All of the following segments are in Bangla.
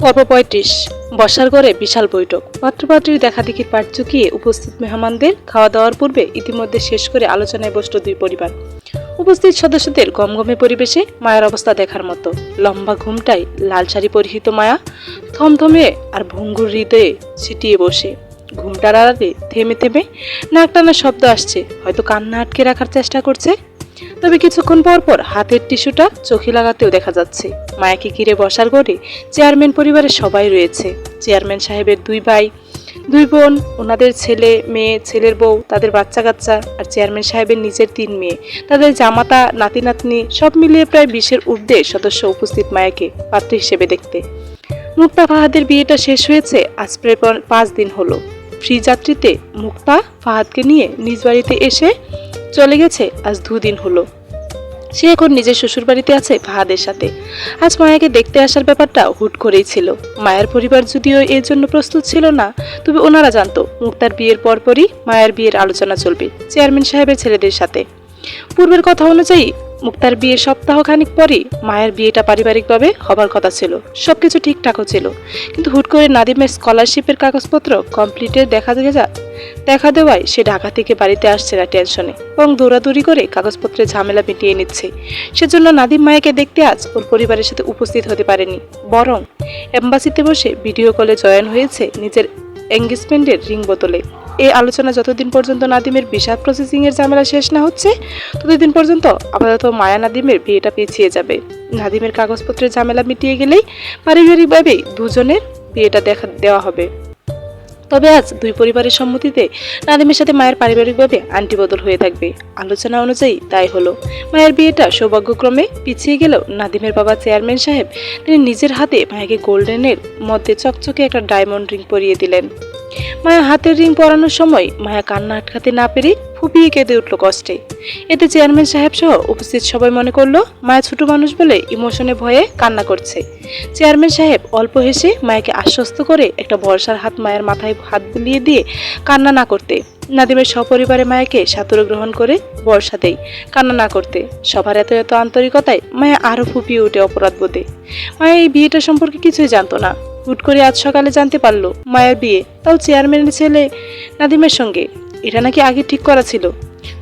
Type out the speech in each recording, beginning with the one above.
পর্ব ৩৫। বসার ঘরে বিশাল বৈঠক। পাত্রপাত্রীর দেখাদেখির পাট চুকিয়ে উপস্থিত মেহমানদের খাওয়া দাওয়ার পূর্বে ইতিমধ্যে শেষ করে আলোচনায় বসল দুই পরিবার। উপস্থিত সদস্যদের গমগমে পরিবেশে মায়ের অবস্থা দেখার মতো। লম্বা ঘুমটাই লাল শাড়ি পরিহিত মায়া থমথমে আর ভঙ্গুর হৃদয়ে ছিটিয়ে বসে। ঘুমটার আড়ালে থেমে থেমে নাক টানা শব্দ আসছে, হয়তো কান্না আটকে রাখার চেষ্টা করছে। তবে কিছুক্ষণ পর পর হাতের টিস্যুটা চোখে লাগাতেও দেখা যাচ্ছে। মায়াকে ঘিরে বসার ঘরে চেয়ারম্যান পরিবারের সবাই রয়েছে। চেয়ারম্যান সাহেবের দুই ভাই, দুই বোন, ওনাদের ছেলে মেয়ে, ছেলের বউ, তাদের বাচ্চা কাচ্চা, আর চেয়ারম্যান সাহেবের নিজের ৩ মেয়ে, তাদের জামাতা, নাতি নাতনি, সব মিলিয়ে প্রায় ২০-এর ঊর্ধ্বে সদস্য উপস্থিত মায়াকে পাত্রী হিসেবে দেখতে। মুক্তা ফাহাদের বিয়েটা শেষ হয়েছে আজ প্রায় ৫ দিন হলো। ফ্রি যাত্রীতে মুক্তা ফাহাদকে নিয়ে নিজ বাড়িতে এসে চলে গেছে আজ ২ দিন হলো। সে এখন নিজের শ্বশুর বাড়িতে আছে ফাহাদের সাথে। আজ মায়াকে দেখতে আসার ব্যাপারটা হুট করেই ছিল। মায়ের পরিবার যদিও এর জন্য প্রস্তুত ছিল না, তবে ওনারা জানতো মুক্তার বিয়ের পরপরই মায়ের বিয়ের আলোচনা চলবে চেয়ারম্যান সাহেবের ছেলেদের সাথে। পূর্বের কথা অনুযায়ী মুক্তার বিয়ের সপ্তাহখানিক পরই মায়ের বিয়েটা পারিবারিকভাবে হবার কথা ছিল। সবকিছু ঠিকঠাকও ছিল, কিন্তু হুট করে নাদিমের স্কলারশিপের কাগজপত্র কমপ্লিটের দেখা দেওয়ায় সে ঢাকা থেকে বাড়িতে আসছে না টেনশনে, এবং দৌড়াদৌড়ি করে কাগজপত্রের ঝামেলা মিটিয়ে নিচ্ছে। সেজন্য নাদিম মায়াকে দেখতে আজ ওর পরিবারের সাথে উপস্থিত হতে পারেনি, বরং এম্বাসিতে বসে ভিডিও কলে জয়েন হয়েছে নিজের এঙ্গেজমেন্টের রিং বোতলে। এই আলোচনা যতদিন পর্যন্ত নাদিমের ভিসা প্রসেসিং এর ঝামেলা শেষ না হচ্ছে, ততদিন পর্যন্ত আপাতত মায়া নাদিমের বিয়েটা পিছিয়ে যাবে। নাদিমের কাগজপত্রের ঝামেলা মিটিয়ে গেলেই পারিবারিকভাবেই দুজনের বিয়েটা দেওয়া হবে। তবে আজ দুই পরিবারের সম্মতিতে নাদিমের সাথে মায়ের পারিবারিকভাবে আন্টি বদল হয়ে থাকবে। আলোচনা অনুযায়ী তাই হলো। মায়ের বিয়েটা সৌভাগ্যক্রমে পিছিয়ে গেলেও নাদিমের বাবা চেয়ারম্যান সাহেব তিনি নিজের হাতে মায়াকে গোল্ডেনের মধ্যে চকচকে একটা ডায়মন্ড রিং পরিয়ে দিলেন। মায়া হাতের রিং পরানোর সময় মায়া কান্না আটকাতে না পেরে ফুপিয়ে কেঁদে উঠল কষ্টে। এতে চেয়ারম্যান সাহেব সহ উপস্থিত সবাই মনে করলো মায়া ছোট মানুষ বলে ইমোশনে ভয়ে কান্না করছে। চেয়ারম্যান সাহেব অল্প হেসে মায়াকে আশ্বস্ত করে একটা ভরসার হাত মায়ের মাথায় হাত বুলিয়ে দিয়ে কান্না না করতে। নাদিমের সপরিবারে মায়াকে সাদরে গ্রহণ করে ভরসা দেয় কান্না না করতে। সবার এত এত আন্তরিকতায় মায়া আরো ফুপিয়ে ওঠে অপরাধ বোধে। মায়া এই বিয়েটা সম্পর্কে কিছুই জানতো না। হুট করে আজ সকালে জানতে পারলো মায়ের বিয়ে, তাও চেয়ারম্যানের ছেলে নাদিমের সঙ্গে। এটা নাকি আগে ঠিক করা ছিল।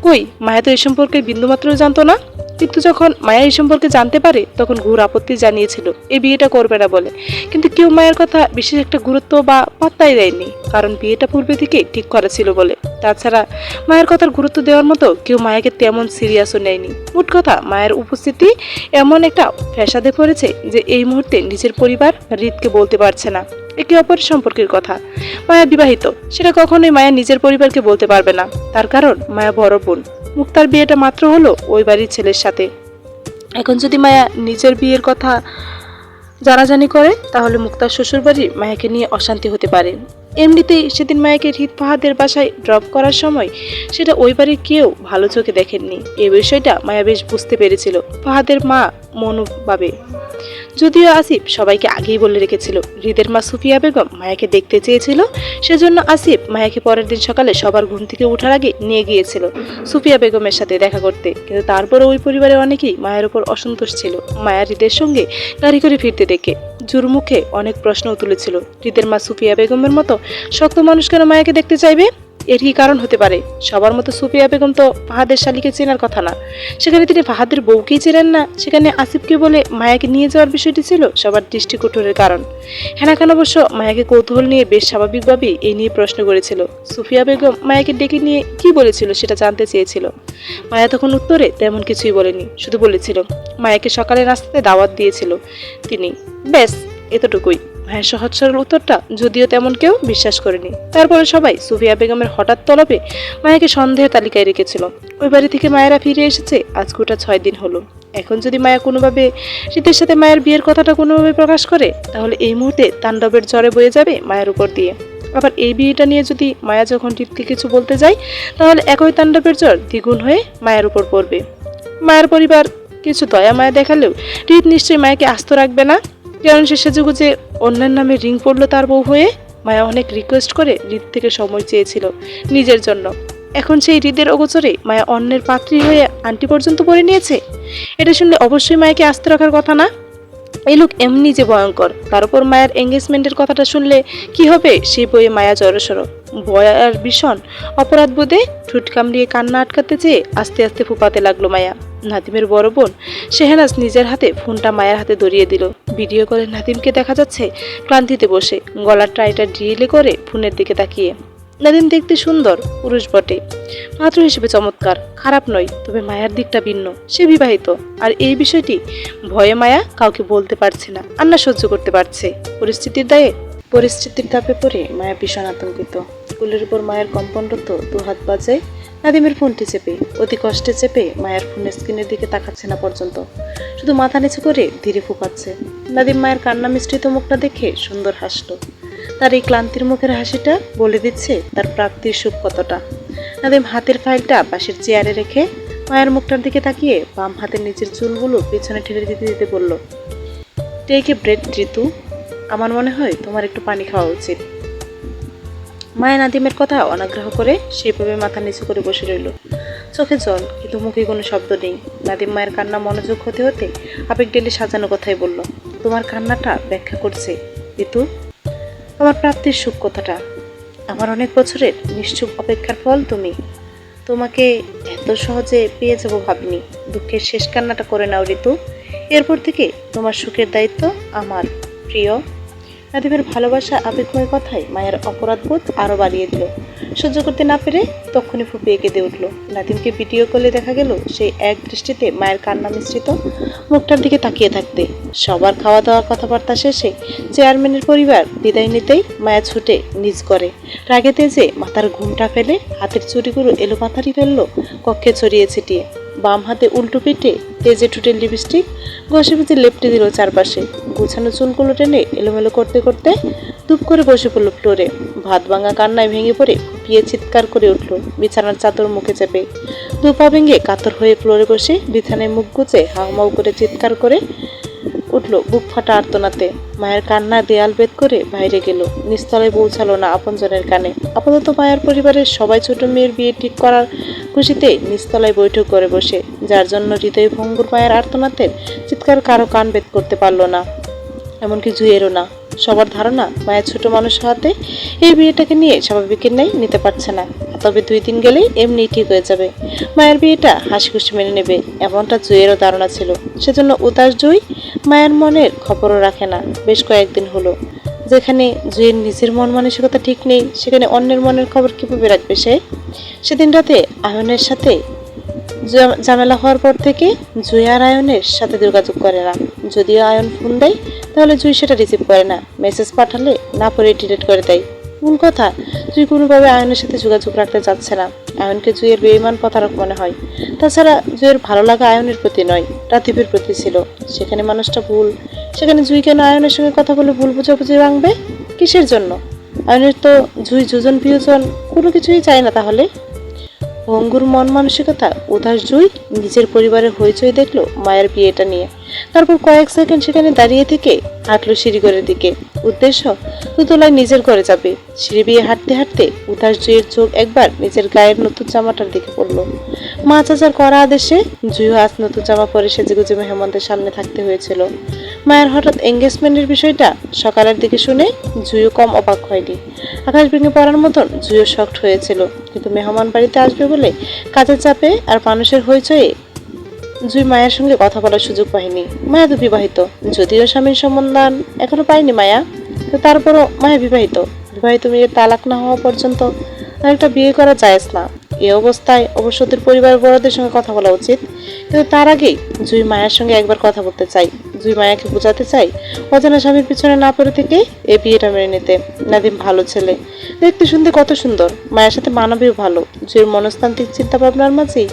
কই, মায়া তো এই সম্পর্কে বিন্দুমাত্র জানতো না। কিন্তু যখন মায়া এই সম্পর্কে জানতে পারে তখন ঘোর আপত্তি জানিয়েছিল এই বিয়েটা করবে না বলে। কিন্তু কেউ মায়ের কথা বিশেষ একটা গুরুত্ব বা পাত্তাই দেয়নি, কারণ বিয়েটা পূর্বে থেকে ঠিক করা ছিল বলে। তাছাড়া মায়ের কথার গুরুত্ব দেওয়ার মতো কেউ মায়াকে তেমন সিরিয়াসও নেয়নি। মোট কথা, মায়ের উপস্থিতি এমন একটা ফ্যাসাদে পড়েছে যে এই মুহূর্তে নিজের পরিবার হৃদকে বলতে পারছে না একে অপরের সম্পর্কের কথা। মায়া বিবাহিত, সেটা কখনোই মায়া নিজের পরিবারকে বলতে পারবে না। তার কারণ মায়া বড় বোন। মুক্তার বিয়েটা মাত্র হলো ওই বাড়ির ছেলের সাথে। এখন যদি মায়া নিজের বিয়ের কথা জানাজানি করে, তাহলে মুক্তার শ্বশুর বাড়ি মায়াকে নিয়ে অশান্তি হতে পারে। এমনিতেই সেদিন মায়াকে হৃদ ফাহাদের বাসায় ড্রপ করার সময় সেটা ওই বাড়ির কেউ ভালো চোখে দেখেননি। এই বিষয়টা মায়া বেশ বুঝতে পেরেছিল ফাহাদের মা মনু ভাবে। যদিও আসিফ সবাইকে আগেই বলে রেখেছিল হৃদের মা সুফিয়া বেগম মায়াকে দেখতে চেয়েছিল, সেজন্য আসিফ মায়াকে পরের দিন সকালে সবার ঘুম থেকে ওঠার আগে নিয়ে গিয়েছিল সুফিয়া বেগমের সাথে দেখা করতে। কিন্তু তারপরে ওই পরিবারে অনেকেই মায়ের উপর অসন্তোষ ছিল মায়া হৃদের সঙ্গে গাড়ি করে ফিরতে দেখে। জোর মুখে অনেক প্রশ্নও তুলেছিল, হৃদের মা সুফিয়া বেগমের মতো শক্ত মানুষ কেন মায়াকে দেখতে চাইবে? এর কি কারণ হতে পারে? সবার মতো সুফিয়া বেগম তো ফাহাদের শালিকে চেনার কথা না, সেখানে তিনি ফাহাদের বউকেই চেনেন না। সেখানে আসিফকে বলে মায়াকে নিয়ে যাওয়ার বিষয়টি ছিল সবার দৃষ্টিকটুরের কারণ। হেনা খান অবশ্য মায়াকে কৌতূহল নিয়ে বেশ স্বাভাবিকভাবেই এই নিয়ে প্রশ্ন করেছিল। সুফিয়া বেগম মায়াকে ডেকে নিয়ে কি বলেছিল সেটা জানতে চেয়েছিল। মায়া তখন উত্তরে তেমন কিছুই বলেনি, শুধু বলেছিল মায়াকে সকালে নাস্তাতে দাওয়াত দিয়েছিল তিনি, ব্যাস এতটুকুই। হ্যাঁ, সহজ সরল উত্তরটা যদিও তেমন কেউ বিশ্বাস করেনি। তারপরে সবাই সুফিয়া বেগমের হঠাৎ তলবে মায়াকে সন্দেহের তালিকায় রেখেছিল। ওই বাড়ি থেকে মায়েরা ফিরে এসেছে আজ গোটা 6 দিন হলো। এখন যদি মায়া কোনোভাবে হৃদের সাথে মায়ের বিয়ের কথাটা কোনোভাবে প্রকাশ করে, তাহলে এই মুহূর্তে তাণ্ডবের জ্বরে বয়ে যাবে মায়ের উপর দিয়ে। আবার এই বিয়েটা নিয়ে যদি মায়া যখন হৃদকে কিছু বলতে যায়, তাহলে একই তাণ্ডবের জ্বর দ্বিগুণ হয়ে মায়ের উপর পড়বে। মায়ের পরিবার কিছু দয়া মায়া দেখালেও হৃদ নিশ্চয়ই মায়াকে আস্ত রাখবে না, কারণ সে সেজেগুজে অন্যের নামে রিং পড়লো তার বউ হয়ে। মায়া অনেক রিকোয়েস্ট করে হৃদ থেকে সময় চেয়েছিল নিজের জন্য। এখন সেই হৃদের অগোচরে মায়া অন্যের পাত্রী হয়ে আন্টি পর্যন্ত পরে নিয়েছে। এটা শুনলে অবশ্যই মায়াকে আস্ত রাখার কথা না। এই লোক এমনি যে ভয়ঙ্কর, তার উপর মায়ের এঙ্গেজমেন্টের কথাটা শুনলে কি হবে সেই বইয়ে মায়া জড়সড়। ভয় আর ভীষণ অপরাধ বোধে ঠোঁট কামড়িয়ে কান্না আটকাতে চেয়ে আস্তে আস্তে ফুপাতে লাগলো মায়া। নাদিমের বড় বোন শেহনাজ নিজের হাতে ফোনটা মায়ের হাতে ধরিয়ে দিল। ভিডিও করে নাদিমকে দেখা যাচ্ছে ক্লান্তিতে বসে, গলার টাইটা ঢিলে করে ফোনের দিকে তাকিয়ে। নাদিম দেখতে সুন্দর, পুরুষ বটে, পাত্র হিসেবে চমৎকার, খারাপ নয়, তবে মায়ার দিকটা ভিন্ন। সে বিবাহিত, আর এই বিষয়টি ভয়ে মায়া কাউকে বলতে পারছে না, আর না সহ্য করতে পারছে। পরিস্থিতির দাপে পড়ে মায়া ভীষণ আতঙ্কিত। কুলের উপর মায়ের কম্পনরত দু হাত বাজায় নাদিমের ফোনটি চেপে, অতি কষ্টে চেপে মায়ের ফোনের স্ক্রিনের দিকে তাকাচ্ছে না পর্যন্ত, শুধু মাথা নিচু করে ধীরে ফুপাচ্ছে। নাদিম মায়ের কান্না মিশ্রিত মুখটা দেখে সুন্দর হাসল। তার এই ক্লান্তির মুখের হাসিটা বলে দিচ্ছে তার প্রাপ্তির সুখ কতটা। নাদিম হাতের ফাইলটা পাশের চেয়ারে রেখে মায়ের মুখটার দিকে তাকিয়ে বাম হাতের নিচের চুলগুলো পেছনে ঠেলে দিতে দিতে বলল, টেক এ ব্রেথ ঋতু, আমার মনে হয় তোমার একটু পানি খাওয়া উচিত। মায়া নাদিমের কথা অনাগ্রহ করে সেইভাবে মাথা নিচু করে বসে রইল, চোখে জল, কিন্তু মুখে কোনো শব্দ নেই। নাদিম মায়ের কান্না মনোযোগ হতে হতে আবেগ ডেলে সাজানো কথাই বলল, তোমার কান্নাটা ব্যাখ্যা করছে ঋতু, আমার প্রাপ্তির সুখ কথাটা। আমার অনেক বছরের নিশ্চুপ অপেক্ষার ফল তুমি। তোমাকে এত সহজে পেয়ে যাব ভাবিনি। দুঃখের শেষ কান্নাটা করে নাও ঋতু, এরপর থেকে তোমার সুখের দায়িত্ব আমার, প্রিয়। নাদিমের ভালোবাসা আবেগময় কথায় মায়ের অপরাধবোধ আরও বাড়িয়ে দিল। সহ্য করতে না পেরে তখনই ফুপিয়ে কেঁদে উঠল। নাদিমকে ভিডিও কলে দেখা গেল সেই এক দৃষ্টিতে মায়ের কান্না মিশ্রিত মুখটার দিকে তাকিয়ে থাকতে। সবার খাওয়া দাওয়া কথাবার্তা শেষে চেয়ারম্যানের পরিবার বিদায় নিতেই মায়া ছুটে নিজ করে, রাগে তেজে মাথার ঘুমটা ফেলে হাতের চুড়িগুলো এলোপাথারি ফেললো কক্ষে ছড়িয়ে ছিটিয়ে। বাম হাতে উল্টো পিঠে তেজে ঠুটের লিপস্টিক ঘষে পিঠে লেপটে দিল চারপাশে। গুছানো চুলগুলো টেনে এলোমেলো করতে করতে ধূপ করে বসে পড়ল ফ্লোরে। ভাত ভাঙা কান্নায় ভেঙে পড়ে ফুপিয়ে চিৎকার করে উঠল বিছানার চাদর মুখে চেপে। দুপা ভেঙে কাতর হয়ে ফ্লোরে বসে বিছানায় মুখ গুজে হাউমাউ করে চিৎকার করে উঠল বুক ফাটা আর্তনাতে। মায়ের কান্না দেয়াল ভেদ করে বাইরে গেল, নিস্তলায় পৌঁছালো না আপনজনের কানে। আপাতত মায়ের পরিবারের সবাই ছোট মেয়ের বিয়ে ঠিক করার খুশিতে নিস্তলায় বৈঠক করে বসে, যার জন্য হৃদয় ভঙ্গুর মায়ের আর্তনাতের চিৎকার কারো কান ভেদ করতে পারল না, এমনকি জুয়েরও না। সবার ধারণা মায়ের ছোট মানুষ হওয়াতে এই বিয়েটাকে নিয়ে স্বাভাবিকের ন্যায় নিতে পারছে না, তবে 2 দিন গেলেই এমনি ঠিক হয়ে যাবে, মায়ের বিয়েটা হাসি খুশি মেনে নেবে, এমনটা জুয়েরও ধারণা ছিল। সেজন্য উদাস জুই মায়ের মনের খবরও রাখে না। বেশ কয়েকদিন হলো, যেখানে জুয়ের নিজের মন মানসিকতা ঠিক নেই, সেখানে অন্যের মনের খবর কিভাবে রাখবে সে? সেদিন রাতে আয়নের সাথে ঝামেলা হওয়ার পর থেকে জুই আর আয়নের সাথে যোগাযোগ করে না। যদিও আয়ন ফোন দেয় তাহলে জুই সেটা রিসিভ করে না, মেসেজ পাঠালে না পড়ে ডিলিট করে দেয়। মূল কথা, জুই কোনোভাবে আয়নের সাথে যোগাযোগ রাখতে চাচ্ছে না। আয়নকে জুইয়ের বেঈমান প্রতারক মনে হয়। তাছাড়া জুইয়ের ভালো লাগা আয়নের প্রতি নয়, রাতিবের প্রতি ছিল। সেখানে মানুষটা ভুল, সেখানে জুই কেন আয়নের সঙ্গে কথা বলে ভুল বুঝাবুঝি ভাঙবে? কিসের জন্য? আয়নের তো জুই যোজন বিয়োজন কোনো কিছুই চায় না। তাহলে ভঙ্গুর মন মানসিকতা উদাস জুই নিজের পরিবারের হইচই দেখলো মায়ের বিয়েটা নিয়ে। তারপর কয়েক সেকেন্ড সেখানে দাঁড়িয়ে থেকে হাঁটলো সিঁড়িঘরের দিকে। উদ্দেশ্য দুতলায় নিজের ঘরে যাবে। সিঁড়ি বিয়ে হাঁটতে হাঁটতে উদাস জুইয়ের চোখ একবার নিজের গায়ের নতুন জামাটার দিকে পড়লো। মা চাচার করা আদেশে জুইও আজ নতুন জামা পরে সেজেগুজে মেহমানদের সামনে থাকতে হয়েছিল। মায়ের হঠাৎ এঙ্গেজমেন্টের বিষয়টা সকালের দিকে শুনে জুইও কম অবাক হয়নি। আকাশ ভেঙে পড়ার মতন জুইও শক্ট হয়েছিল, কিন্তু মেহমান বাড়িতে আসবে বলে কাজের চাপে আর মানুষের হইচয়ে জুই মায়ের সঙ্গে কথা বলার সুযোগ পায়নি। মায়া তো বিবাহিত, যদিও স্বামীর সম্বন্ধ এখনো পায়নি মায়া, তো তারপরও মায়া বিবাহিত। বিবাহিত মেয়ের তালাক না হওয়া পর্যন্ত আরেকটা বিয়ে করা জায়েজ না। এই অবস্থায় অবশ্য ওদের পরিবারের বড়দের সঙ্গে কথা বলা উচিত, কিন্তু তার আগেই জুই মায়ের সঙ্গে একবার কথা বলতে চাই। জুই মায়াকে বোঝাতে চাই অজানা স্বামীর পিছনে না পড়ে থেকে এই বিয়েটা মেনে নিতে। নাদিম ভালো ছেলে, দেখতে শুনতে কত সুন্দর, মায়ের সাথে মানাবেও ভালো। জুইয়ের মনস্তান্ত্রিক চিন্তা ভাবনার মাঝেই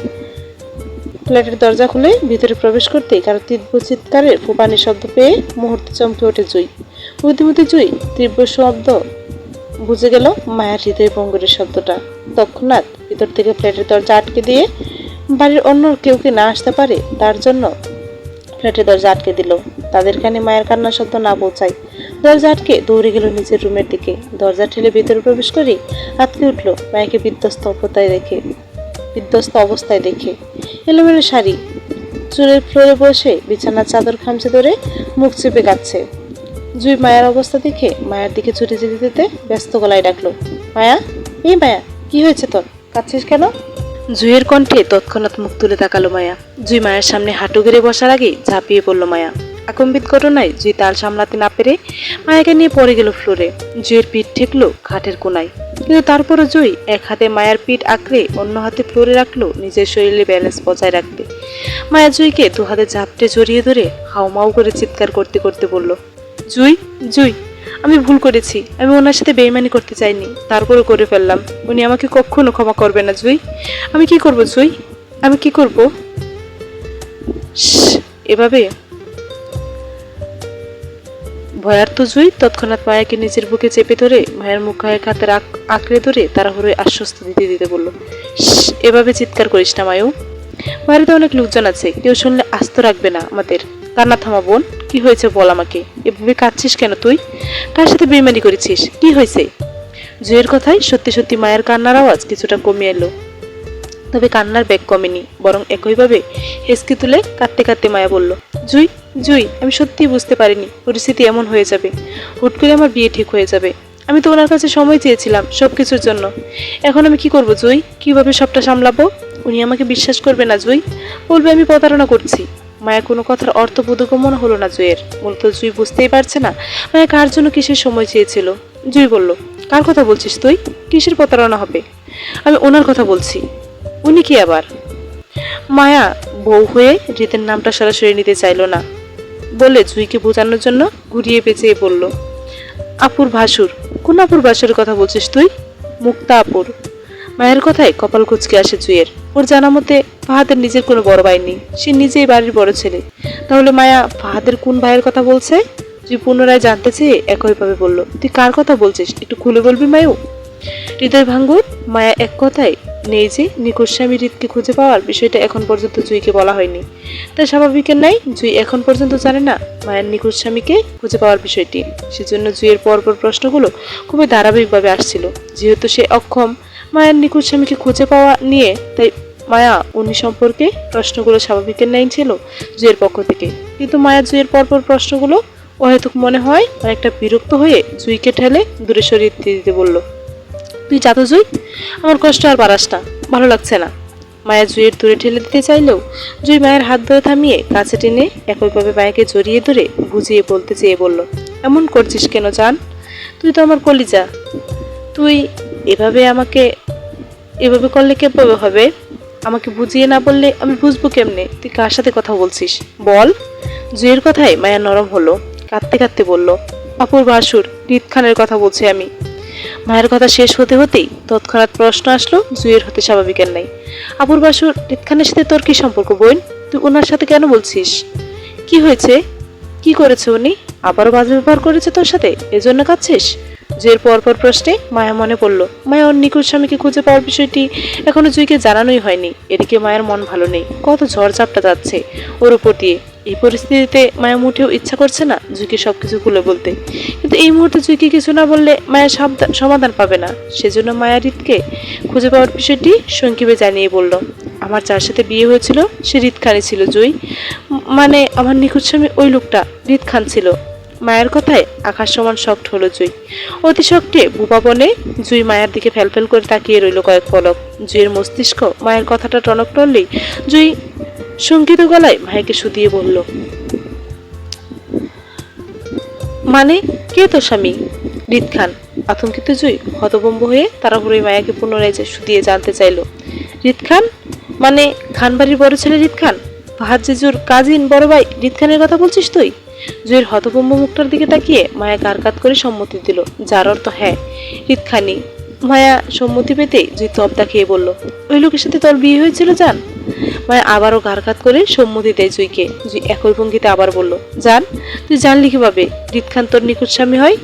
ফ্ল্যাটের দরজা খুলে ভিতরে প্রবেশ করতেই কারো তীব্র চিৎকারের ফুপানির শব্দ পেয়ে মুহূর্তে চমকে ওঠে জুই। বুদ্ধিমতী জুই তীব্র শব্দ বুঝে গেল মায়ের হৃদয় ভঙ্গুরের শব্দটা। তৎক্ষণাৎ ভিতর থেকে ফ্ল্যাটের দরজা আটকে দিয়ে বাড়ির অন্য কেউ না আসতে পারে তার জন্য ফ্ল্যাটের দরজা আটকে দিল। তাদের কানে মায়ের কান্নার শব্দ না পৌঁছায় দরজা আটকে দৌড়ে গেল নিজের রুমের দিকে। দরজা ঠেলে ভিতরে প্রবেশ করে আটকে উঠল মায়াকে বিধ্বস্ত অবস্থায় দেখে। এলোমেলো শাড়ি, চুলের ফ্লোরে বসে বিছানার চাদর খামচে ধরে মুখ চেপে কাঁদছে। জুই মায়ার অবস্থা দেখে মায়ের দিকে ছুটে যেতে যেতে ব্যস্ত গলায় ডাকলো, মায়া, এই মায়া, কি হয়েছে তোর, কাঁদছিস কেন? জুইয়ের কণ্ঠে তৎক্ষণাৎ মুখ তুলে তাকালো মায়া। জুই মায়ের সামনে হাঁটু গেড়ে বসার আগেই ঝাঁপিয়ে পড়ল মায়া। আকম্বিত ঘটনায় জুই তাল সামলাতে না পেরে মায়াকে নিয়ে পড়ে গেল ফ্লোরে। জুইয়ের পিঠ ঠেকলো খাটের কোনায়, কিন্তু তারপরও জুই এক হাতে মায়ার পিঠ আঁকড়ে অন্য হাতে ফ্লোরে রাখলো নিজের শরীরে ব্যালেন্স বজায় রাখতে। মায়া জুইকে দু হাতে ঝাপটে জড়িয়ে ধরে হাউমাউ করে চিৎকার করতে করতে বলল, জুই, জুই, আমি ভুল করেছি, আমি ওনার সাথে বেইমানি করতে চাইনি, তারপরও করে ফেললাম। উনি আমাকে কখনো ক্ষমা করবে না জুই। আমি কি করব জুই, আমি কি করব? এভাবে ভয়ার্থ জুই তৎক্ষণাৎ মায়াকে নিজের বুকে চেপে ধরে মায়ের মুখ এক হাতে আঁকড়ে ধরে তাড়াহুড়োয় আশ্বস্ত দিতে দিতে বলল, এভাবে চিৎকার করিস না মায়ু, বাড়িতে অনেক লোকজন আছে, কেউ শুনলে আস্ত রাখবে না আমাদের। কান্না থামা বোন, কি হয়েছে বল আমাকে, এভাবে কাঁদছিস কেন তুই? কার সাথে বেইমানি করেছিস, কি হয়েছে? জুইয়ের কথায় সত্যি সত্যি মায়ের কান্নার আওয়াজ কিছুটা কমে এলো, তবে কান্নার বেগ কমেনি, বরং একইভাবে হেসকি তুলে কাঁদতে কাঁদতে মায়া বলল, জুই, জুই, আমি সত্যিই বুঝতে পারিনি পরিস্থিতি এমন হয়ে যাবে, হুট করে আমার বিয়ে ঠিক হয়ে যাবে। আমি তো ওনার কাছে সময় চেয়েছিলাম সবকিছুর জন্য। এখন আমি কি করব জুই, কিভাবে সবটা সামলাবো? উনি আমাকে বিশ্বাস করবে না জুই, বলবে আমি প্রতারণা করছি। মায়া কোনো কথার অর্থ বোধগম্য মনে হলো না জুইয়ের। মূলত জুই বুঝতেই পারছে না মায়া কার জন্য কিসের সময় চেয়েছিল। জুই বলল, কার কথা বলছিস তুই, কিসের প্রতারণা হবে? আমি ওনার কথা বলছি। উনি কি আবার? মায়া বউ হয়ে রীতের নামটা সরাসরি নিতে চাইল না বলে জুইকে বোঝানোর জন্য ঘুরিয়ে পেঁচিয়ে বলল, আপুর ভাসুর। কোন আপুর ভাসুরের কথা বলছিস তুই? মুক্তা আপুর। মায়ের কথায় কপাল কুঁচকে আসে জুইয়ের। ওর জানা মতে ফাহাদের নিজের কোনো বড় ভাই নেই, সে নিজেই বাড়ির বড় ছেলে। তাহলে মায়া ফাহাদের কোন ভাইয়ের কথা বলছে? জুই পুনরায় জানতে চেয়ে একইভাবে বলল, তুই কার কথা বলছিস, একটু খুলে বলবি মায়ু? হৃদয় ভাঙ্গুর মায়া এক কথায় নেই যে নিখোঁজ স্বামী হৃদকে খুঁজে পাওয়ার বিষয়টা এখন পর্যন্ত জুইকে বলা হয়নি। তাই স্বাভাবিকের নাই জুই এখন পর্যন্ত জানে না মায়ের নিখোঁজ স্বামীকে খুঁজে পাওয়ার বিষয়টি। সেজন্য জুইয়ের পরপর প্রশ্নগুলো খুবই ধারাবাহিকভাবে আসছিল। যেহেতু সে অক্ষম মায়ের নিখোঁজ স্বামীকে খুঁজে পাওয়া নিয়ে, তাই মায়া উনি সম্পর্কে প্রশ্নগুলো স্বাভাবিকের নাই ছিল জুইয়ের পক্ষ থেকে। কিন্তু মায়া জুইয়ের পরপর প্রশ্নগুলো অহেতুক মনে হয় অনেকটা বিরক্ত হয়ে জুইকে ঠেলে দূরে সরিয়ে দিতে বলল, তুই যা তো জুই, আমার কষ্ট আর বাড়াস না, ভালো লাগছে না। মায়া জুইয়ের দূরে ঠেলে দিতে চাইলেও জুই মায়ের হাত ধরে থামিয়ে কাছে টেনে একইভাবে মায়াকে জড়িয়ে ধরে বুঝিয়ে বলতে চেয়ে বলল, এমন করছিস কেন জান, তুই তো আমার কলিজা, তুই এভাবে করলে কিভাবে হবে? আমাকে বুঝিয়ে না বললে আমি বুঝবো কেমনে তুই কার সাথে কথা বলছিস, বল। জুইয়ের কথায় মায়া নরম হলো, কাঁদতে কাঁদতে বলল, আপুর ভাসুর হৃদ খানের কথা বলছি আমি। মায়ের কথা শেষ হতে হতেই তৎক্ষণাৎ প্রশ্ন আসলো জুইয়ের হতে স্বাভাবিকের নাই, আপুর বাসুর হৃদ খানের সাথে তোর কি সম্পর্ক বোন? তুই ওনার সাথে কেন বলছিস? কি হয়েছে, কি করেছে উনি? আবারও বাজে ব্যবহার করেছে তোর সাথে, এজন্য কাঁদছিস? জুইয়ের পরপর প্রশ্নে মায়া মনে পড়ল মায়া ওর নিখোঁজ স্বামীকে খুঁজে পাওয়ার বিষয়টি এখনো জুইকে জানানোই হয়নি। এদিকে মায়ের মন ভালো নেই, কত ঝড় ঝাপটা যাচ্ছে ওর উপর দিয়ে। এই পরিস্থিতিতে মায়া মুঠেও ইচ্ছা করছে না জুইকে সবকিছু খুলে বলতে, কিন্তু এই মুহূর্তে জুইকে কিছু না বললে মায়া সমাধান পাবে না। সেজন্য মায়া হৃদকে খুঁজে পাওয়ার বিষয়টি সংক্ষেপে জানিয়ে বলল, আমার যার সাথে বিয়ে হয়েছিল সে হৃদ খানই ছিল জুই, মানে আমার নিখোঁজ স্বামী ওই লোকটা হৃদ খান ছিল। মায়ের কথায় আকাশ সমান শক্ট হলো জুই। অতি শক্টে বুবা বনে জুই মায়ের দিকে ফেলফেল করে তাকিয়ে রইল কয়েক পলক। জুইয়ের মস্তিষ্ক মায়ের কথাটা টনক টনলেই জুই শঙ্কিত গলায় মায়েকে শুধিয়ে বলল, মানে কে তোর স্বামী? হৃদ খান। আতঙ্কিত জুই হতভম্ব হয়ে তাড়াহুড়োয় মায়াকে পুনরায় শুধিয়ে জানতে চাইল, হৃদ খান মানে খানবাড়ির বড় ছেলে হৃদ খান, ফাহাদ জিজুর কাজিন বড় ভাই হৃদ খানের কথা বলছিস তুই? জুইয়ের হতভম্ব মুখটার দিকে তাকিয়ে মায়া কারকাত করে সম্মতি দিল, যার অর্থ হ্যাঁ হৃদ খানই। মায়া সম্মতি পেতে জুই তবদা খেয়ে বলল, ওই লোকের সাথে তোর বিয়ে হয়েছিল জান? মায়া আবারও ঘাড়কাত করে সম্মতি দেয় জুইকে। জুই একই ভঙ্গিতে আবার বলল, জান, তুই জানলি কিভাবে হৃদ খান তোর নিখোঁজ স্বামী হয়?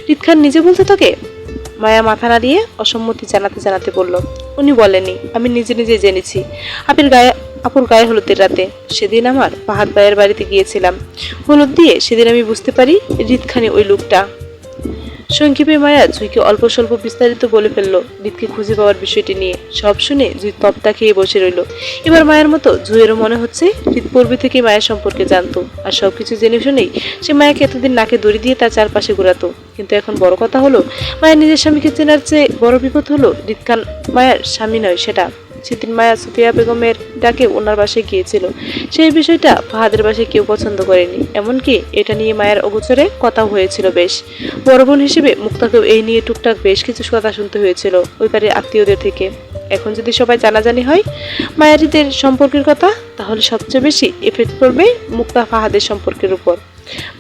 হৃদ খান নিজে বলতে তোকে? মায়া মাথা নাড়িয়ে অসম্মতি জানাতে জানাতে বলল, উনি বলেনি, আমি নিজে নিজে জেনেছি। আপুর গায়ে হলুদের রাতে সেদিন আমার ফাহাদ ভাইয়ের বাড়িতে গিয়েছিলাম, হলুদ দিয়ে সেদিন আমি বুঝতে পারি হৃদ খানই ওই লোকটা। সংক্ষেপে মায়া জুইকে অল্প স্বল্প বিস্তারিত বলে ফেললো হৃদকে খুঁজে পাওয়ার বিষয়টি নিয়ে। সব শুনে জুই তপ্তা খেয়ে বসে রইল। এবার মায়ের মতো জুইয়েরও মনে হচ্ছে হৃদ পূর্বে থেকে মায়ের সম্পর্কে জানতো, আর সবকিছু জেনে শুনেই সে মায়াকে এতদিন নাকে দড়ি দিয়ে তার চারপাশে ঘোরাতো। কিন্তু এখন বড় কথা হলো, মায়ের নিজের স্বামীকে চেনার চেয়ে বড় বিপদ হলো হৃদখান মায়ের স্বামী নয় সেটা। সেদিন মায়া সুফিয়া বেগমের ডাকে ওনার বাসায় গিয়েছিল, সেই বিষয়টা ফাহাদের বাসায় কেউ পছন্দ করেনি। এমনকি এটা নিয়ে মায়ের অগোচরে কথাও হয়েছিল বেশ। বড় বোন হিসেবে মুক্তাকেও এই নিয়ে টুকটাক বেশ কিছু কথা শুনতে হয়েছিল ওই বাড়ির আত্মীয়দের থেকে। এখন যদি সবাই জানাজানি হয় মায়ারিদের সম্পর্কের কথা, তাহলে সবচেয়ে বেশি এফেক্ট পড়বে মুক্তা ফাহাদের সম্পর্কের উপর।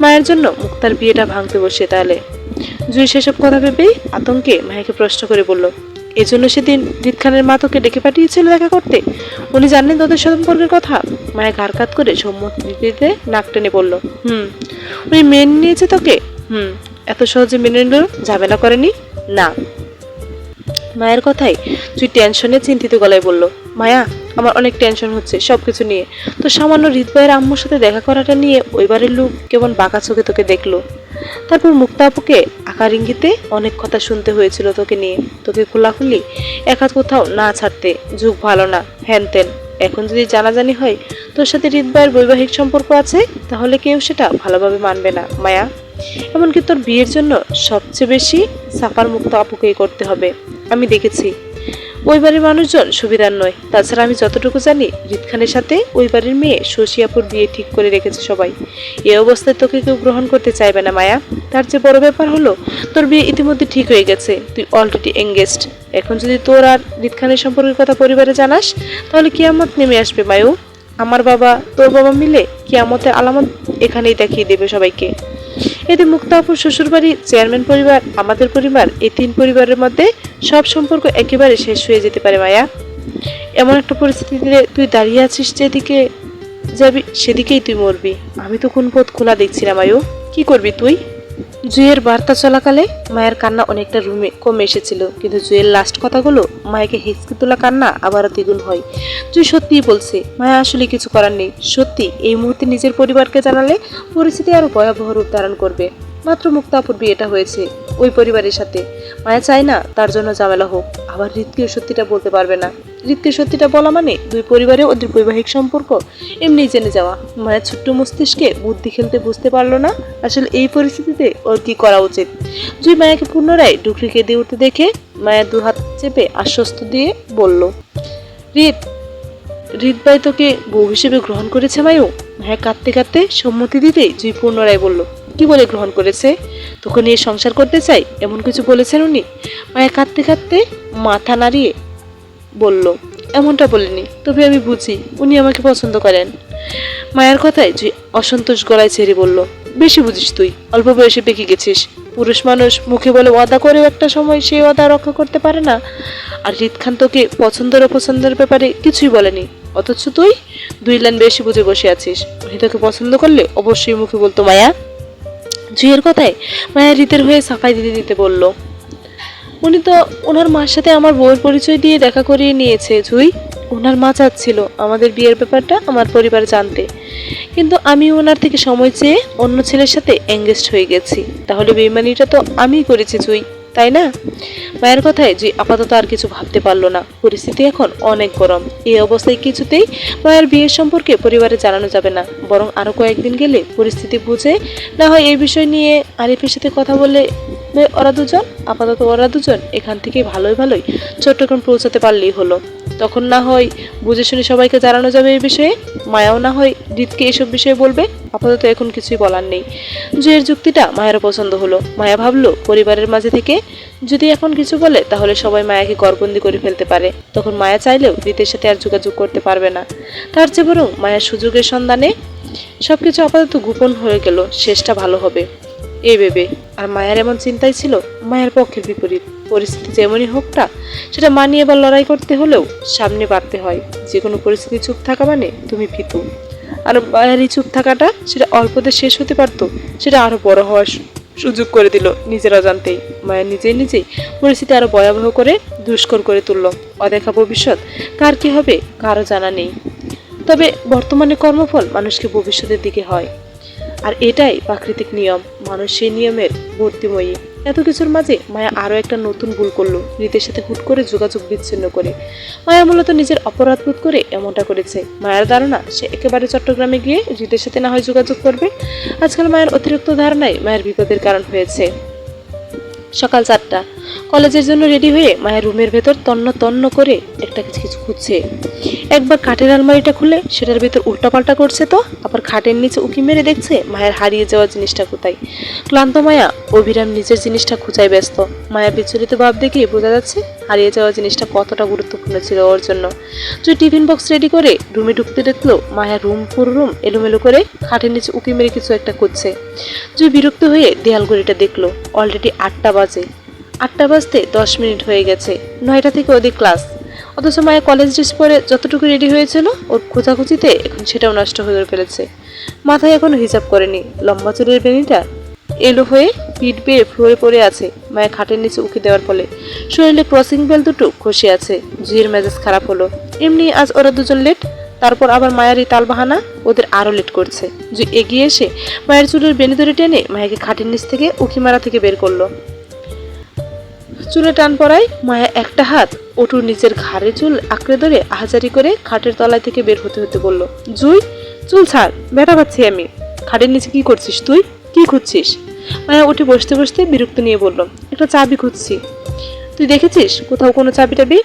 মায়ের জন্য মুক্তার বিয়েটা ভাঙতে বসে তাহলে। জুই সেসব কথা ভেবেই আতঙ্কে মায়াকে প্রশ্ন করে বলল, এজন্য সেদিন হৃদ খানের মা তোকে ডেকে পাঠিয়েছিল দেখা করতে? উনি জানলেন তোদের সম্পর্কের কথা? মায়া ঘাড় কাত করে সম্মতিতে নাক টেনে বলল, উনি মেনে নিয়েছে তোকে? এত সহজে মেনে নিল? ঝামেলা করেনি? না। মায়ের কথাই তুই টেনশনে চিন্তিত গলায় বলল, মায়া আমার অনেক টেনশন হচ্ছে সবকিছু নিয়ে। তো সামান্য হৃদ ভাইয়ের আম্মুর সাথে দেখা করাটা নিয়ে ওই বাড়ির লোক কেমন বাঁকা চোখে তোকে দেখলো। তারপর মুক্তা আপুকে আকার ইঙ্গিতে অনেক কথা শুনতে হয়েছিল তোকে নিয়ে। তোকে খোলাখুলি একা কোথাও না ছাড়তে, যুগ ভালো না, হ্যান তেন। এখন যদি জানাজানি হয় তোর সাথে হৃদ ভাইয়ের বৈবাহিক সম্পর্ক আছে, তাহলে কেউ সেটা ভালোভাবে মানবে না মায়া। এমনকি তোর বিয়ের জন্য সবচেয়ে বেশি সাফার মুক্তা আপুকেই করতে হবে। আমি দেখেছি ওই বাড়ির মানুষজন সুবিধার নয়। তাছাড়া আমি যতটুকু জানি হৃদ খানের সাথে ওই বাড়ির মেয়ে শশিয়াপুর বিয়ে ঠিক করে রেখেছে সবাই। এই অবস্থায় তোকে কেউ গ্রহণ করতে চাইবে না মায়া। তার যে বড় ব্যাপার হলো তোর বিয়ে ইতিমধ্যে ঠিক হয়ে গেছে, তুই অলরেডি এঙ্গেজড। এখন যদি তোর আর হৃদ খানের সম্পর্কের কথা পরিবারে জানাস, তাহলে কিয়ামত নেমে আসবে মায়ু। আমার বাবা তোর বাবা মিলে কিয়ামতের আলামত এখানেই দেখিয়ে দেবে সবাইকে। এতে মুক্তা আপুর শ্বশুরবাড়ি, চেয়ারম্যান পরিবার, আমাদের পরিবার, এই তিন পরিবারের মধ্যে সব সম্পর্ক একেবারে শেষ হয়ে যেতে পারে মায়া। এমন একটা পরিস্থিতিতে তুই দাঁড়িয়ে আছিস, যেদিকে যাবি সেদিকেই তুই মরবি। আমি তো কোন পথ খোলা দেখছি না মায়ু। কি করবি তুই? জুয়ের বার্তা চলাকালে মায়ের কান্না অনেকটা রুমে কমে এসেছিল, কিন্তু জুয়ের লাস্ট কথাগুলো মায়াকে হিচকি তোলা কান্না আবারও দ্বিগুণ হয়। জুই সত্যিই বলছে, মায়া আসলে কিছু করার নেই। সত্যি এই মুহূর্তে নিজের পরিবারকে জানালে পরিস্থিতি আরো ভয়াবহ রূপ ধারণ করবে। মাত্র মুক্তা আপুর বিয়েটা হয়েছে ওই পরিবারের সাথে, মায়া চায় না তার জন্য ঝামেলা হোক। আবার হৃদকেও সত্যিটা বলতে পারবে না। হৃদকে সত্যিটা বলা মানে দুই পরিবারে ওদের বৈবাহিক সম্পর্ক এমনি জেনে যাওয়া। মায়ের ছোট্ট মস্তিষ্কে বুদ্ধি খেলতে বুঝতে পারলো না আসলে এই পরিস্থিতিতে ওর কি করা উচিত। জুই মায়াকে পুনরায় ডুকরি কেঁদে উঠতে দেখে মায়ের দু হাত চেপে আশ্বস্ত দিয়ে বলল, হৃদ ভাই তোকে বউ হিসেবে গ্রহণ করেছে মায়ু? মায়া কাঁদতে কাঁদতে সম্মতি দিতেই জুই পুনরায় বলল, কি বলে গ্রহণ করেছে? তোকে নিয়ে সংসার করতে চাই এমন কিছু বলেছেন উনি? মায়া কাঁদতে কাঁদতে মাথা নাড়িয়ে বলল, এমনটা বলেনি, তবে আমি বুঝি উনি আমাকে পছন্দ করেন। মায়ের কথায় জুই অসন্তোষ গলায় ছেড়ে বলল, বেশি বুঝিস তুই, অল্প বয়সে পেকে গেছিস। পুরুষ মানুষ মুখে বলে ওয়াদা করেও একটা সময় সেই ওয়াদা রক্ষা করতে পারে না। আর হৃদ খান তোকে পছন্দের অপছন্দের ব্যাপারে কিছুই বলেনি, অথচ তুই দুই লাইন বেশি বুঝে বসে আছিস। উনি তোকে পছন্দ করলে অবশ্যই মুখে বলতো মায়া। জুইয়ের কথায় মায়া হৃদের হয়ে সাফাই দিতে দিতে বলল, উনি তো ওনার মার সাথে আমার বউয়ের পরিচয় দিয়ে দেখা করিয়ে নিয়েছে জুই। ওনার মা চাচ্ছিল আমাদের বিয়ের ব্যাপারটা আমার পরিবার জানতে, কিন্তু আমি ওনার থেকে সময় চেয়ে অন্য ছেলের সাথে এঙ্গেজড হয়ে গেছি। তাহলে বেইমানিটা তো আমিই করেছি জুই, তাই না? মায়ের কথায় জুই আপাতত আর কিছু ভাবতে পারলো না। পরিস্থিতি এখন অনেক গরম। এই অবস্থায় কিছুতেই মায়ের বিয়ের সম্পর্কে পরিবারে জানানো যাবে না, বরং আরো কয়েকদিন গেলে পরিস্থিতি বুঝে না হয় এই বিষয় নিয়ে আরিফের সাথে কথা বলে আপাতত ওরা দুজন এখান থেকে ভালোই চট্টগ্রাম পৌঁছাতে পারলেই হলো। তখন না হয় বুঝে শুনে সবাইকে জানানো যাবে এই বিষয়ে। মায়াও না হয় হৃদকে এসব বিষয়ে বলবে। আপাতত এখন কিছুই বলার নেই। জুয়ের যুক্তিটা মায়েরও পছন্দ হলো। মায়া ভাবলো পরিবারের মাঝে থেকে যদি এখন কিছু বলে তাহলে সবাই মায়াকে গড়বন্দি করে ফেলতে পারে। তখন মায়া চাইলেও হৃদের সাথে আর যোগাযোগ করতে পারবে না। তার চেয়ে বরং মায়ার সুযোগের সন্ধানে সবকিছু আপাতত গোপন হয়ে গেল, শেষটা ভালো হবে এই ভেবে। আর মায়ের এমন চিন্তাই ছিল মায়ের পক্ষের বিপরীত। পরিস্থিতি যেমনই হোক না, সেটা মানিয়ে বা লড়াই করতে হলেও সামনে বাড়তে হয়। যে কোনো পরিস্থিতি চুপ থাকা মানে তুমি ভীতু। আর মায়ের এই চুপ থাকাটা সেটা অল্পতে শেষ হতে পারতো, সেটা আরো বড় হওয়ার সুযোগ করে দিল নিজের অজান্তেই। মায়ের নিজেই পরিস্থিতি আরো ভয়াবহ করে দুষ্কর করে তুলল। অদেখা ভবিষ্যৎ কার কি হবে কারো জানা নেই, তবে বর্তমানে কর্মফল মানুষকে ভবিষ্যতের দিকে হয়। আর এটাই প্রাকৃতিক নিয়ম, মানুষ সেই নিয়মের ভর্তিময়ী। এত কিছুর মাঝে মায়া আরও একটা নতুন ভুল করলো, রীতের সাথে হুট করে যোগাযোগ বিচ্ছিন্ন করে। মায়া মূলত নিজের অপরাধ বোধ করে এমনটা করেছে। মায়ের ধারণা সে একেবারে চট্টগ্রামে গিয়ে রীতের সাথে না হয় যোগাযোগ করবে। আজকাল মায়ের অতিরিক্ত ধারণায় মায়ের বিপদের কারণ হয়েছে। সকাল 4টা, কলেজের জন্য রেডি হয়ে মায়ের রুমের ভেতর তন্ন তন্ন করে একটা কিছু খুঁজছে। একবার খাটের আলমারিটা খুলে সেটার ভেতর উল্টাপাল্টা করছে, তো আবার খাটের নিচে উকি মেরে দেখছে মায়ের হারিয়ে যাওয়া জিনিসটা কোথায়। ক্লান্ত মায়া অবিরাম নিজের জিনিসটা খুঁজায় ব্যস্ত। মায়া বিচলিত ভাব দেখে বোঝা যাচ্ছে হারিয়ে যাওয়া জিনিসটা কতটা গুরুত্বপূর্ণ ছিল ওর জন্য। তুই টিফিন বক্স রেডি করে রুমে ঢুকতে দেখলো মায়া পুরো রুম এলোমেলো করে খাটের নিচে উকি মেরে কিছু একটা খুঁজছে। তুই বিরক্ত হয়ে দেয়াল ঘড়িটা দেখলো, অলরেডি 8টা বাজে। 8টা বাজতে 10 মিনিট হয়ে গেছে, 9টা থেকে ওদের ক্লাস। অথচ মায়া কলেজ ড্রেস পরে যতটুকু রেডি হয়েছিল ওর খোঁজাখুঁজিতে এখন সেটাও নষ্ট হয়ে ফেলেছে। মাথায় এখনো হিসাব করেনি, লম্বা চুলের বেনিটা এলো হয়ে পিঠ বেয়ে ফ্লোরে পড়ে আছে। মায়া খাটের নিচে উকি দেওয়ার ফলে শরীরে ক্রসিং বেল দুটো খসে আছে। জুইয়ের মেজাজ খারাপ হলো। এমনি আজ ওরা দুজন লেট, তারপর আবার মায়ের এই তালবাহানা ওদের আরো লেট করছে। জুই এগিয়ে এসে মায়ের চুলের বেনি ধরে টেনে মায়াকে খাটের নিচ থেকে উকি মারা থেকে বের করলো। চুলে টান পড়ায় মায়া একটা হাত ওটুর নিচের ঘাড়ে চুল আঁকড়ে ধরে আহাজারি করে খাটের তলায় থেকে বের হতে হতে বলল, জুই চুল ছাড়, ব্যথা পাচ্ছি আমি। খাটের নিচে কি করছিস তুই? কি খুঁজছিস? মায়া উঠে বসতে বসতে বিরক্ত নিয়ে বলল, একটা চাবি খুঁজছি। তুই দেখেছিস কোথাও কোনো চাবি টাবি?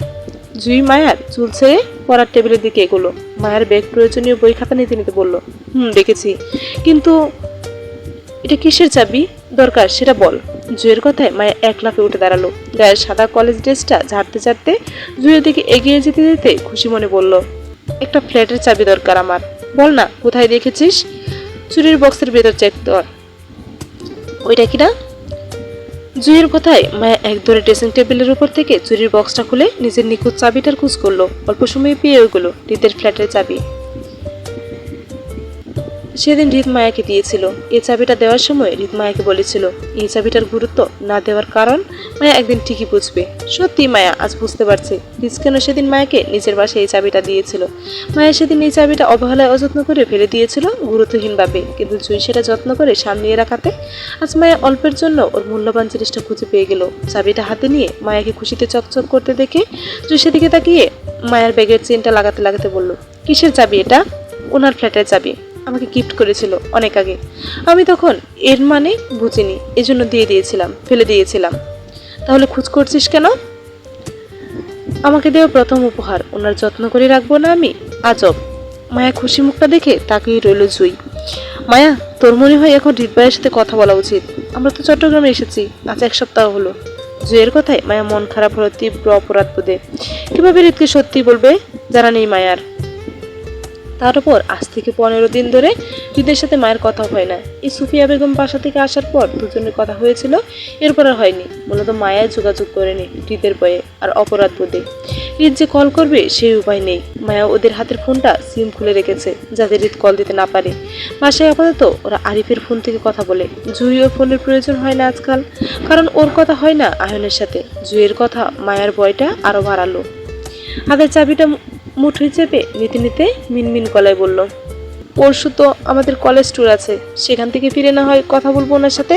জুই মায়ার চুল ছেড়ে পড়ার টেবিলের দিকে এগোলো। মায়ের ব্যাগ প্রয়োজনীয় বই খাতা নিতে নিতে বলল, দেখেছি, কিন্তু এটা কিসের চাবি দরকার সেটা বল। জুয়ের কথায় মায়া এক লাফে উঠে দাঁড়ালো। গায়ের সাদা কলেজ ড্রেসটা ঝাড়তে ঝাড়তে জুয়ের দিকে এগিয়ে যেতে যেতে খুশি মনে বলল, একটা ফ্ল্যাটের চাবি দরকার আমার। বল না কোথায় দেখেছিস? চুরির বক্সের ভেতর চেক কর। ওইটা কিনা? জুয়ের কথায় মায়া এক ধরে ড্রেসিং টেবিলের উপর থেকে চুরির বক্সটা খুলে নিজের নিখুঁত চাবিটার খোঁজ করলো। অল্প সময়ে পেয়ে ওগুলো রীতের ফ্ল্যাটের চাবি। সেদিন রিত মায়াকে দিয়েছিল। এই চাবিটা দেওয়ার সময় রিত মায়াকে বলেছিল এই চাবিটার গুরুত্ব না দেওয়ার কারণ মায়া একদিন ঠিকই বুঝবে। সত্যি মায়া আজ বুঝতে পারছে রিত কেন সেদিন মায়াকে নিজের বাসায় এই চাবিটা দিয়েছিল। মায়া সেদিন এই চাবিটা অবহেলায় অযত্ন করে ফেলে দিয়েছিল গুরুত্বহীনভাবে, কিন্তু জুই সেটা যত্ন করে সামনে রাখাতে আজ মায়া অল্পের জন্য ওর মূল্যবান জিনিসটা খুঁজে পেয়ে গেল। চাবিটা হাতে নিয়ে মায়াকে খুশিতে চকচক করতে দেখে জুই সেদিকে তাকিয়ে মায়ার ব্যাগের চেনটা লাগাতে লাগাতে বলল, কিসের চাবি এটা? ওনার ফ্ল্যাটের চাবি, আমাকে গিফট করেছিল অনেক আগে। আমি তখন এর মানে বুঝিনি, এজন্য দিয়ে দিয়েছিলাম, ফেলে দিয়েছিলাম। তাহলে খোঁজ করছিস কেন? আমাকে দেওয়া প্রথম উপহার, ওনার যত্ন করে রাখবো না আমি? আজব। মায়া খুশি মুখটা দেখে তাকিয়ে রইল জুই। মায়া তোর মনে হয় এখন রিত ভাইয়ের সাথে কথা বলা উচিত। আমরা তো চট্টগ্রামে এসেছি, আজ 1 সপ্তাহ হলো। জুয়ের কথায় মায়া মন খারাপ হলো তীব্র অপরাধ বোধে। কিভাবে রিতকে সত্যি বলবে জানা নেই মায়ার। তার উপর আজ থেকে 15 দিন ধরে রিতের সাথে মায়ের কথা হয় না। এই সুফিয়া বেগম বাসা থেকে আসার পর দুজনের কথা হয়েছিল, এরপর আর হয়নি। মূলত মায়া যোগাযোগ করেনি রিতের ভয়ে আর অপরাধ বোধে। রিত যে কল করবে সেই উপায় নেই। মায়া ওদের হাতের ফোনটা সিম খুলে রেখেছে যাতে রিত কল দিতে না পারে। বাসায় আপাতত ওরা আরিফের ফোন থেকে কথা বলে। জুই ওর ফোনের প্রয়োজন হয় না আজকাল, কারণ ওর কথা হয় না আয়নের সাথে। জুইয়ের কথা মায়ার ভয়টা আরো বাড়ালো। হাতের চাবিটা মুঠোয় চেপে নিতে নিতে মিনমিন গলায় বলল, পরশু তো আমাদের কলেজ ট্যুর আছে, সেখান থেকে ফিরে না হয় কথা বলবো ওনার সাথে।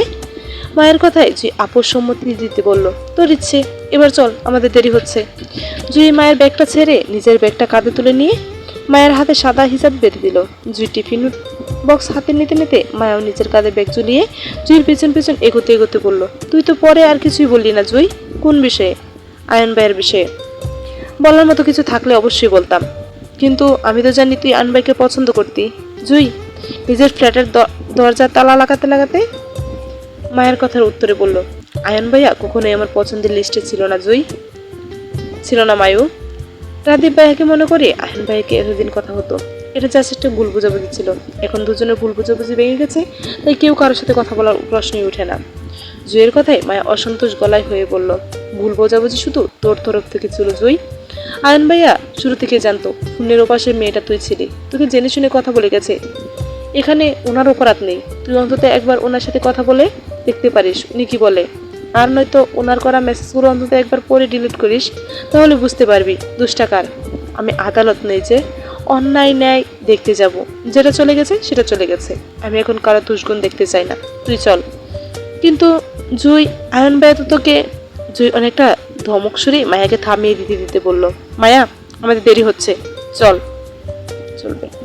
মায়ের কথায় জুই আপোষ সম্মতি দিতে বলল, তোর ইচ্ছে, এবার চল, আমাদের দেরি হচ্ছে। জুই মায়ের ব্যাগটা ছেড়ে নিজের ব্যাগটা কাঁধে তুলে নিয়ে মায়ের হাতে সাদা হিসাব বেঁধে দিল। জুই টিফিন বক্স হাতে নিতে নিতে মায়াও নিজের কাঁধে ব্যাগ ঝুলিয়ে জুইয়ের পেছন পেছন এগোতে এগোতে বলল, তুই তো পরে আর কিছুই বললি না জুই। কোন বিষয়ে? আয়ন ভাইয়ের বিষয়ে। বলার মতো কিছু থাকলে অবশ্যই বলতাম, কিন্তু আমি তো জানি তুই আয়ন ভাইকে পছন্দ করতি। জুই নিজের ফ্ল্যাটের দরজার তালা লাগাতে লাগাতে মায়ের কথার উত্তরে বলল, আয়ন ভাইয়া কখনোই আমার পছন্দের লিস্টে ছিল না জুই, ছিল না মায়ু। রাদীপ ভাইয়াকে মনে করে আয়ন ভাইয়াকে এতদিন কথা হতো, এটা জাস্ট একটা ভুল বোঝাবুঝি ছিল। এখন দুজনের ভুল বোঝাবুঝি ভেঙে গেছে, তাই কেউ কারোর সাথে কথা বলার প্রশ্নই ওঠে না। জুইয়ের কথায় মায়া অসন্তোষ গলায় হয়ে বলল, ভুল বোঝাবুঝি শুধু তোর তরফ থেকে ছিল জুই। আয়ন ভাইয়া শুরু থেকে জানতো ফোনের ওপাশে মেয়েটা তুই ছিলি, তোকে জেনে শুনে কথা বলে গেছে। এখানে ওনার অপরাধ নেই, তুই অন্তত একবার ওনার সাথে কথা বলে দেখতে পারিস উনি কি বলে। আর নয়তো ওনার করা মেসেজগুলো অন্তত একবার পরে ডিলিট করিস, তাহলে বুঝতে পারবি দুষ্টাকার। আমি আদালত নেই যে অন্যায় ন্যায় দেখতে যাব, যেটা চলে গেছে সেটা চলে গেছে। আমি এখন কারো দুষ্গুণ দেখতে চাই না, তুই চল। কিন্তু জুই, আয়ন ভাইয়া তো তোকে। জুই অনেকটা ধমক সরে মায়াকে থামিয়ে দিতে দিতে বলল, মায়া, আমাদের দেরি হচ্ছে, চল। চলবে।